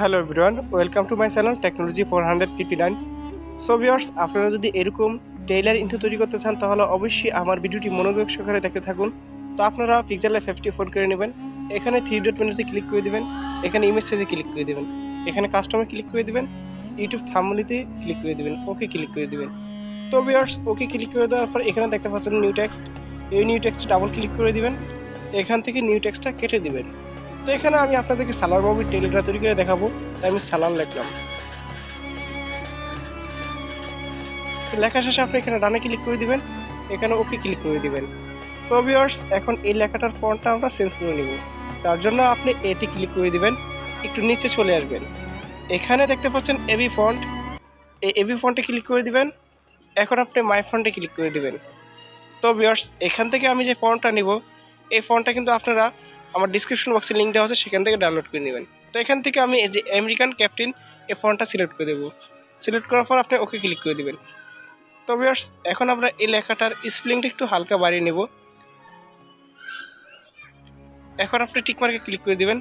Hello everyone, welcome to my channel technology 459। So viewers, আপনারা যদি এরকম টেইলার ইন্ট্রো তৈরি করতে চান তাহলে অবশ্যই আমার ভিডিওটি মনোযোগ সহকারে দেখতে থাকুন। তো আপনারা পিক্সেল 54 করে নেবেন, এখানে 3 ডট মেনুতে ক্লিক করে দিবেন, এখানে ইমেজ সাইজে ক্লিক করে দিবেন, এখানে কাস্টমে ক্লিক করে দিবেন, ইউটিউব থাম্বনেইলে ক্লিক করে দিবেন, ওকে ক্লিক করে দিবেন। তো ভিউয়ার্স, ওকে ক্লিক করে দেওয়ার পর এখানে দেখতে পাচ্ছেন নিউ টেক্সট, এই নিউ টেক্সটে ডাবল ক্লিক করে দিবেন, এখান থেকে নিউ টেক্সটটা কেটে দিবেন। তো এখানে আমি আপনাদেরকে সালার মুভির টেইলারটা তৈরি করে দেখাবো, তাই আমি সালার লিখলাম। লেখা শেষে আপনি এখানে ডানে ক্লিক করে দিবেন, এখানে ওকে ক্লিক করে দিবেন। তো ভিউয়ার্স, এখন এই লেখাটার ফন্টটা আমরা চেঞ্জ করে নিব। তার জন্য আপনি এতে ক্লিক করে দিবেন, একটু নিচে চলে আসবেন, এখানে দেখতে পাচ্ছেন এবি ফন্ট, এই এবি ফন্টে ক্লিক করে দিবেন। এখন আপনি মাই ফন্টে ক্লিক করে দিবেন। তো ভিউয়ার্স, এখান থেকে আমি যে ফন্টটা নিব, এই ফন্টটা কিন্তু আপনারা আমার ডিসক্রিপশন বক্সে লিঙ্ক দেওয়া আছে, সেখান থেকে ডাউনলোড করে নেবেন। তো এখান থেকে আমি এই যে আমেরিকান ক্যাপ্টেন এই ফন্টটা সিলেক্ট করে দেবো। সিলেক্ট করার পর আপনি ওকে ক্লিক করে দিবেন। তো ভিউয়ার্স, এখন আমরা এই লেখাটার স্পেলিংটা একটু হালকা বাড়িয়ে নেব। এখন আপনি টিক মার্কে ক্লিক করে দিবেন।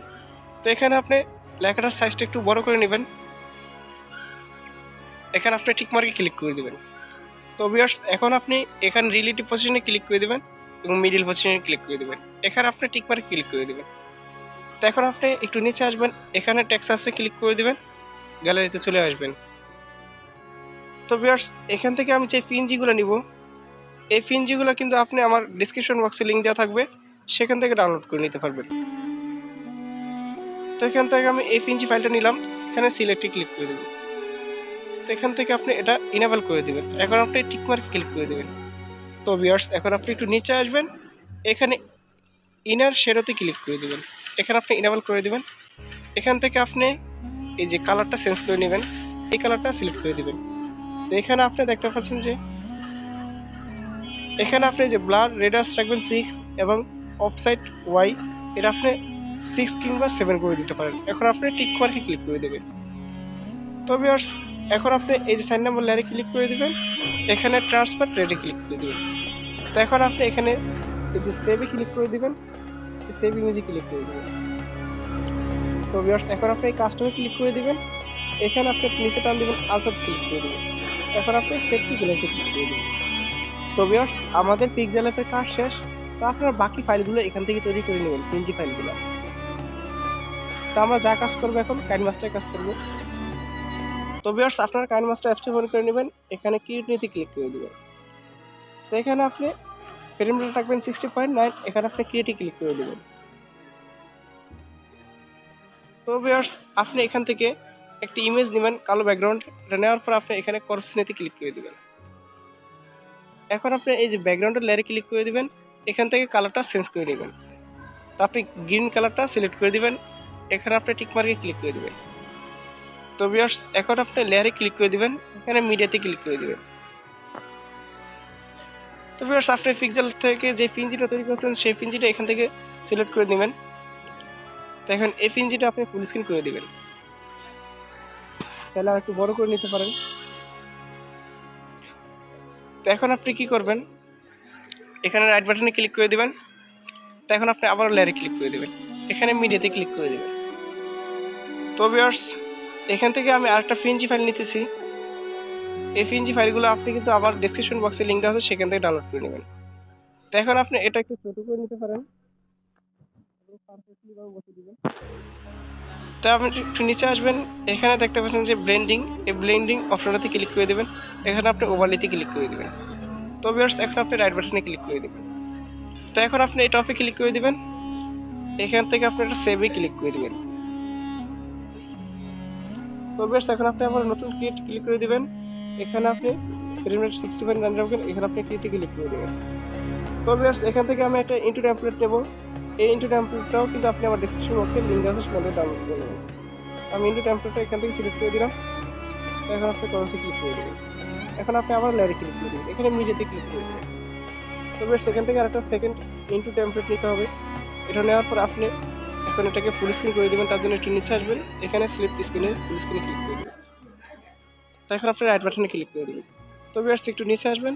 তো এখানে আপনি লেখাটার সাইজটা একটু বড় করে নেবেন, এখানে আপনি টিক মার্কে ক্লিক করে দিবেন। তো ভিউয়ার্স, এখন আপনি এখানে রিলেটিভ পজিশনে ক্লিক করে দিবেন এবং মিডিল পজিশনে ক্লিক করে দিবেন, এখানে আপনি টিক মার্কে ক্লিক করে দিবেন। তো এখন আপনি একটু নিচে আসবেন, এখানে টেক্সাসে ক্লিক করে দিবেন, গ্যালারিতে চলে আসবেন। তো ভিউয়ার্স, এখান থেকে আমি যে পিএনজিগুলো নিব, এই পিএনজিগুলো কিন্তু আপনি আমার ডিসক্রিপশন বক্সে লিঙ্ক দেওয়া থাকবে, সেখান থেকে ডাউনলোড করে নিতে পারবেন। তো এখান থেকে আমি এই পিএনজি ফাইলটা নিলাম, এখানে সিলেক্টে ক্লিক করে দেব। তো এখান থেকে আপনি এটা ইনেবল করে দিবেন, এখন আপনি টিক মার্কে ক্লিক করে দিবেন। তো ভিউয়ার্স, এখন আপনি একটু নিচে আসবেন, এখানে ইনার শেডোতে ক্লিক করে দিবেন, এখানে আপনি ইনেবল করে দিবেন। এখান থেকে আপনি এই যে কালারটা চেঞ্জ করে নেবেন, এই কালারটা সিলেক্ট করে দিবেন। তো এখানে আপনি দেখতে পাচ্ছেন যে এখানে আপনি যে ব্লার রেডার্স রাখবেন 6 এবং অফসাইড ওয়াই, এটা আপনি 6 কিংবা 7 করে দিতে পারেন। এখন আপনি টিক মার্কে ক্লিক করে দেবেন। তো ভিউয়ার্স, এখন আপনি এই যে 4 নম্বর লেয়ারে ক্লিক করে দিবেন, এখানে ট্রান্সফার রেডে ক্লিক করে দিবেন। তো এখন আপনি এখানে এই যে সেভে ক্লিক করে দিবেন, সেভ ইমেজে ক্লিক করে দিবেন। তো ভিউয়ার্স, এখন আপনি এই কাস্টমে ক্লিক করে দিবেন, এখানে আপনি নিচে টান দিবেন, আলটাতে ক্লিক করে দিবেন, এখন আপনি সেভ টু গ্যালারিতে ক্লিক করে দিবেন। তো ভিউয়ার্স, আমাদের পিক্সেল অ্যাপের কাজ শেষ। তো আপনারা বাকি ফাইলগুলো এখান থেকে তৈরি করে নেবেন, পিএনজি ফাইলগুলো। তো আমরা যা কাজ করবো এখন কাইনমাস্টারে কাজ করব। তো ভিউয়ার্স, আপনারা কাইনমাস্টার অ্যাপটি ওপেন করে নেবেন, এখানে ক্রিয়েট নিতে ক্লিক করে দিবেন। তো এখানে আপনি ফ্রেম রেট রাখবেন 60.9, এখানে আপনি ক্রিয়েটে ক্লিক করে দেবেন। তো ভিউয়ার্স, আপনি এখান থেকে একটি ইমেজ নেবেন কালো ব্যাকগ্রাউন্ড, এটা নেওয়ার পর আপনি এখানে ক্রস নিতে ক্লিক করে দিবেন। এখন আপনি এই যে ব্যাকগ্রাউন্ডের লেয়ারে ক্লিক করে দিবেন, এখান থেকে কালারটা চেঞ্জ করে নেবেন। তো আপনি গ্রিন কালারটা সিলেক্ট করে দিবেন, এখানে আপনি টিক মার্কে ক্লিক করে দিবেন। তো ভিউয়ার্স, এখন আপনি লেয়ারে ক্লিক করে দিবেন, এখানে মিডিয়াতে ক্লিক করে দিবেন। তো ভিউয়ার্স, আপনি পিক্সেল থেকে যে পিএনজিটা তৈরি করছেন সেই পিএনজিটা এখান থেকে সিলেক্ট করে নেবেন। তো এখন এই পিএনজিটা আপনি ফুল স্ক্রিন করে দিবেন, তাহলে আর একটু বড় করে নিতে পারেন। তো এখন আপনি কি করবেন, এখানে রাইট বাটনে ক্লিক করে দিবেন। তো এখন আপনি আবার লেয়ারে ক্লিক করে দিবেন, এখানে মিডিয়াতে ক্লিক করে দিবেন। তো ভিউয়ার্স, এখান থেকে আমি আরেকটা পিএনজি ফাইল নিতেছি, এই পিএনজি ফাইলগুলো আপনি কিন্তু আমার ডেসক্রিপশন বক্সে লিঙ্ক দেওয়া আছে, সেখান থেকে ডাউনলোড করে নেবেন। তো এখন আপনি এটা একটু ছোট করে নিতে পারেন, তো আপনি একটু নিচে আসবেন, এখানে দেখতে পাচ্ছেন যে ব্লেন্ডিং, এই ব্লেন্ডিং অপশনটাতে ক্লিক করে দেবেন, এখানে আপনি ওভারলেতে ক্লিক করে দেবেন। তো ভিউয়ার্স, এখন আপনি রাইট বাটনে ক্লিক করে দেবেন। তো এখন আপনি এই টপে ক্লিক করে দিবেন, এখান থেকে আপনি একটা সেভে ক্লিক করে দিবেন। তো ভিউয়ার্স, এখন আপনি আবার নতুন ক্রিয়েট ক্লিক করে দিবেন, এখানে আপনি ফ্রেম রেট 60.9 রাখবেন, এখানে আপনি ক্রিয়েটে ক্লিক করে দিবেন। তো ভিউয়ার্স, এখান থেকে আমি একটা ইনটু টেমপ্লেট নেব, এই ইনটু টেমপ্লেটটাও কিন্তু আপনি আমার ডেসক্রিপশন বক্সে লিঙ্ক দেওয়া আছে, সেখান থেকে ডাউনলোড করে নেবেন। আমি ইনটু টেমপ্লেটটা এখান থেকে সিলেক্ট করে দিলাম, এখন আপনি ক্রসে ক্লিক করে দেবেন, এখন আপনি আবার লেয়ারে ক্লিক করে দেবেন, এখানে মিডিয়াতে ক্লিক করে দেবেন। তো ভিউয়ার্স, সেখান থেকে আরেকটা সেকেন্ড ইনটু টেমপ্লেট নিতে হবে, এটা নেওয়ার পর আপনি এখন এটাকে ফুল স্ক্রিন করে দেবেন। তার জন্য একটু নিচে আসবেন, এখানে স্লিপ স্ক্রিনে ফুল স্ক্রিনে ক্লিক করে দেবেন। তো এখন আপনি রাইট বাটনে ক্লিক করে দেবেন। তো ভিউয়ার্স, একটু নিচে আসবেন,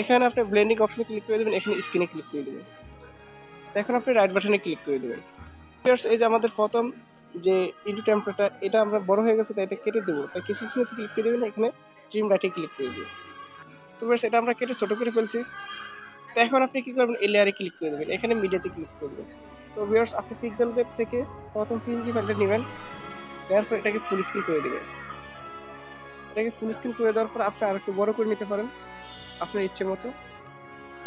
এখানে আপনি ব্লেন্ডিং অপশনে ক্লিক করে দেবেন, এখানে স্ক্রিনে ক্লিক করে দেবেন। তো এখন আপনি রাইট বাটনে ক্লিক করে দেবেন। ভিউয়ার্স, এই যে আমাদের প্রথম যে ইনটু টেম্পলেটটা এটা আমরা বড় হয়ে গেছে, তাই এটা কেটে দেবো। তাই কিছু চিহ্নতে ক্লিক করে দেবেন, এখানে ট্রিম রাইটে ক্লিক করে দেবেন। তো বেশ এটা আমরা কেটে ছোটো করে ফেলছি। তো এখন আপনি কী করবেন, এই লেয়ারে ক্লিক করে দেবেন, এখানে মিডিয়াতে ক্লিক করবেন। তো ভিউয়ার্স আপনি পিক্সেল লেপ থেকে প্রথম পিএনজি ফাইলটা নেবেন, নেওয়ার পর এটাকে ফুল স্ক্রিন করে দেবেন। এটাকে ফুল স্ক্রিন করে দেওয়ার পর আপনি আর একটু বড় করে নিতে পারেন আপনার ইচ্ছে মতো।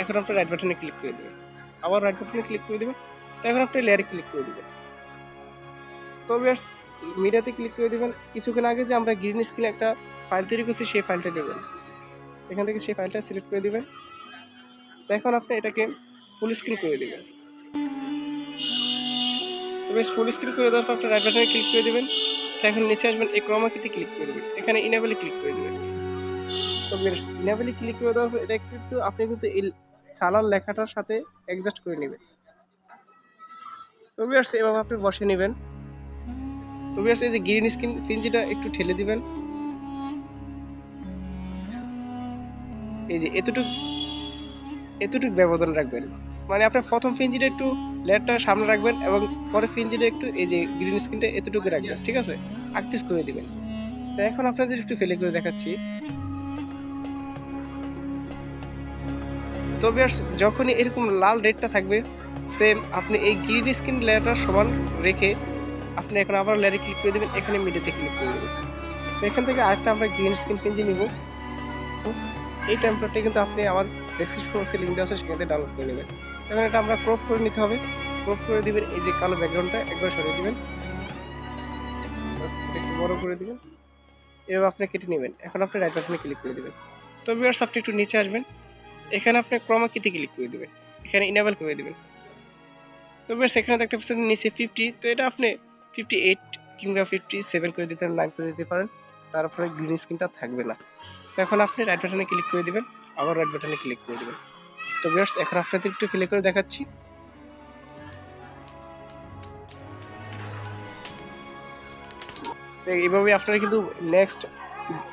এখন আপনার রাইট বাটনে ক্লিক করে দেবেন, আবার রাইট বাটনে ক্লিক করে দেবেন। তো এখন আপনি লেয়ারে ক্লিক করে দেবেন। তো ভিউয়ার্স মিডিয়াতে ক্লিক করে দেবেন। কিছুক্ষণ আগে যে আমরা গ্রিন স্ক্রিনে একটা ফাইল তৈরি করছি, সেই ফাইলটা নেবেন, এখান থেকে সেই ফাইলটা সিলেক্ট করে দেবেন। তো এখন আপনি এটাকে ফুল স্ক্রিন করে দেবেন। তো বেশ ফুল স্ক্রিন করে দেওয়ার পর আপনি রাইট বাটনে ক্লিক করে দেবেন। তো এখন নিচে আসবেন, এই ক্রমা কিতে ক্লিক করে দেবেন, এখানে ইনেবলে ক্লিক করে দেবেন। তো বেশ ইনেবলে ক্লিক করে দেওয়ার পর এটা একটু আপনি কিন্তু এই সালার লেখাটার সাথে অ্যাডজাস্ট করে নেবেন। তো ভিউয়ার্স এভাবে আপনি বসে নেবেন। তো ভিউয়ার্স এই যে গ্রিন স্ক্রিন পিএনজিটা একটু ঠেলে দিবেন, এই যে এতটুকু ব্যবধান রাখবেন। মানে আপনার প্রথম পিএনজিটা একটু লেয়ারটা সামনে রাখবেন এবং পরের পিএনজিটা একটু এই যে গ্রিন স্ক্রিনটা এতটুকু রাখবেন, ঠিক আছে, আকপিস করে দিবেন। তো এখন আপনাদের একটু ফেলে করে দেখাচ্ছি। তো ভিউয়ার্স যখনই এরকম লাল রেডটা থাকবে, সেম আপনি এই গ্রিন স্ক্রিন লেয়ারটা সমান রেখে আপনি এখন আবার লেয়ারে ক্লিক করে দেবেন, এখানে মিডিয়াতে ক্লিক করে দেবেন। তো এখান থেকে আরেকটা আমরা গ্রিন স্ক্রিন পিএনজি নিব। এই টেমপ্লেটটা কিন্তু আপনি আমার ডেসক্রিপশন বক্সে লিংক দেওয়া আছে, সেখান থেকে ডাউনলোড করে নেবেন। তখন এটা আমরা ক্রপ করে নিতে হবে। ক্রপ করে দিবেন, এই যে কালো ব্যাকগ্রাউন্ডটা একবার সরিয়ে দিবেন, একটু বড় করে দিবেন, এভাবে আপনি কেটে নেবেন। এখন আপনি রাইট বাটনে ক্লিক করে দেবেন। তো ভিউয়ার্স আপনি একটু নিচে আসবেন, এখানে আপনি ক্রমা কিতে ক্লিক করে দেবেন, এখানে ইনেবল করে দেবেন। তো ভিউয়ার্স এখানে দেখতে পাচ্ছেন নিচে 50, তো এটা আপনি 58 কিংবা 57 করে দিতে পারেন, 9 করে দিতে পারেন, তারপরে গ্রিন স্ক্রিনটা থাকবে না। তো এখন আপনি রাইট বাটনে ক্লিক করে দিবেন, আবার রাইট বাটনে ক্লিক করে দিবেন। তো ভিউয়ার্স এখন আপনাদের একটু প্লে করে দেখাচ্ছি। তো এইভাবে আপনারা কিন্তু নেক্সট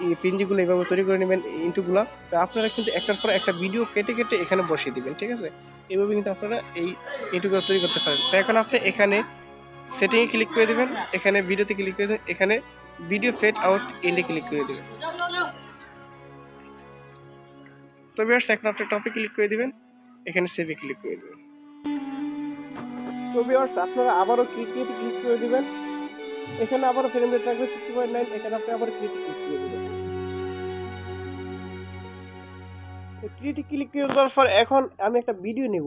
এই পিএনজিগুলো এইভাবে তৈরি করে নেবেন, ইন্টুগুলো। তো আপনারা কিন্তু একটার পর একটা ভিডিও কেটে কেটে এখানে বসিয়ে দিবেন, ঠিক আছে, এইভাবে কিন্তু আপনারা এই ইন্টুগুলো তৈরি করতে পারেন। তো এখন আপনি এখানে সেটিংয়ে ক্লিক করে দেবেন, এখানে ভিডিওতে ক্লিক করে দেবেন, এখানে ভিডিও ফেড আউট এন্ডে ক্লিক করে দেবেন। তো ভিউয়ার্স এখন আপনি টপে ক্লিক করে দিবেন, এখানে সেভে ক্লিক করে দেবেন। তো ভিউয়ার্স আপনারা আবারও ক্লিক করে দিবেন, এখানে আবার ফ্রেম রেট রাখবে 60.9, এখানে আপনি আবার ক্লিক করে দেবেন। ক্লিক করে দেওয়ার পর এখন আমি একটা ভিডিও নেব,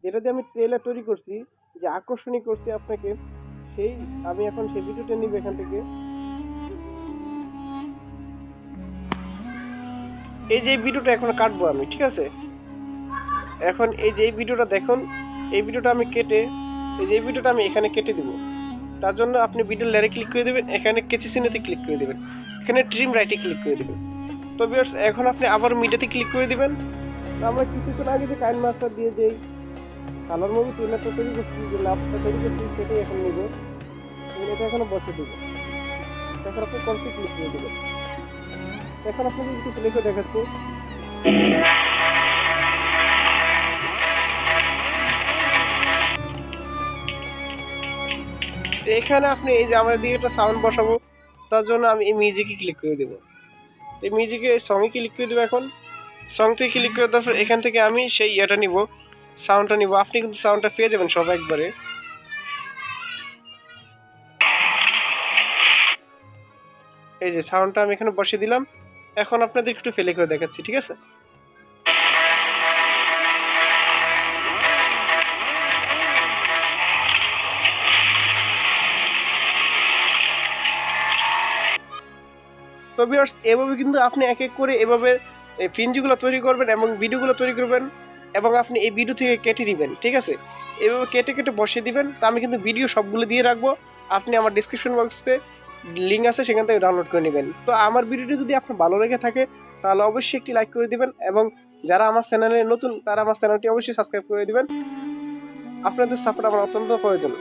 যেটা দিয়ে আমি ট্রেলার তৈরি করছি, যে আকর্ষণীয় করছি আপনাকে, সেই আমি এখন সেই ভিডিওটা নিব এখান থেকে। এই যে ভিডিওটা এখন কাটবো আমি, ঠিক আছে। এখন এই যে ভিডিওটা দেখুন, এই ভিডিওটা আমি কেটে, এই যে ভিডিওটা আমি এখানে কেটে দেব। তার জন্য আপনি ভিডিও লেয়ারে ক্লিক করে দেবেন, এখানে কেচি চিহ্নতে ক্লিক করে দেবেন, এখানে ট্রিম রাইটে ক্লিক করে দেবেন। তো ভিউয়ার্স এখন আপনি আবার মিডিয়াতে ক্লিক করে দিবেন। আমরা কিছুক্ষণ আগে যে কাইনমাস্টার দিয়ে যেই কালার মুভি ট্রেলারটা তৈরি করছি, যে লাভটা তৈরি করছি, সেটাই এখন নেব, এটা এখানে বসে দেব। এখন আপনি কনসি ক্লিক করে দেবেন। এখন আপনাকে কিছু প্লে করে দেখাচ্ছি। এখানে আপনি এই যে আমার দিকে একটা সাউন্ড বসাবো, তার জন্য আমি এই মিউজিকে ক্লিক করে দেবো। এই মিউজিকে সঙ্গে ক্লিক করে দেবো। এখন সং থেকে ক্লিক করে দেওয়ার পর এখান থেকে আমি সেই ইয়েটা নিব, সাউন্ডটা নিব। আপনি কিন্তু সাউন্ডটা পেয়ে যাবেন সব একবারে। এই যে সাউন্ডটা আমি এখানে বসিয়ে দিলাম। এখন আপনাদের একটু ফেলে করে দেখাচ্ছি, ঠিক আছে। তো ভিউয়ার্স এভাবে কিন্তু আপনি এক এক করে এভাবে পিএনজিগুলো তৈরি করবেন এবং ভিডিওগুলো তৈরি করবেন, এবং আপনি এই ভিডিও থেকে কেটে নেবেন, ঠিক আছে। এভাবে কেটে কেটে বসিয়ে দিবেন। তো আমি কিন্তু ভিডিও সবগুলো দিয়ে রাখবো, আপনি আমার ডিসক্রিপশন বক্সে লিঙ্ক আছে, সেখান থেকে ডাউনলোড করে নেবেন। তো আমার ভিডিওটি যদি আপনার ভালো লেগে থাকে তাহলে অবশ্যই একটি লাইক করে দিবেন, এবং যারা আমার চ্যানেলে নতুন তারা আমার চ্যানেলটি অবশ্যই সাবস্ক্রাইব করে দিবেন। আপনাদের সাপোর্ট আমার অত্যন্ত প্রয়োজন।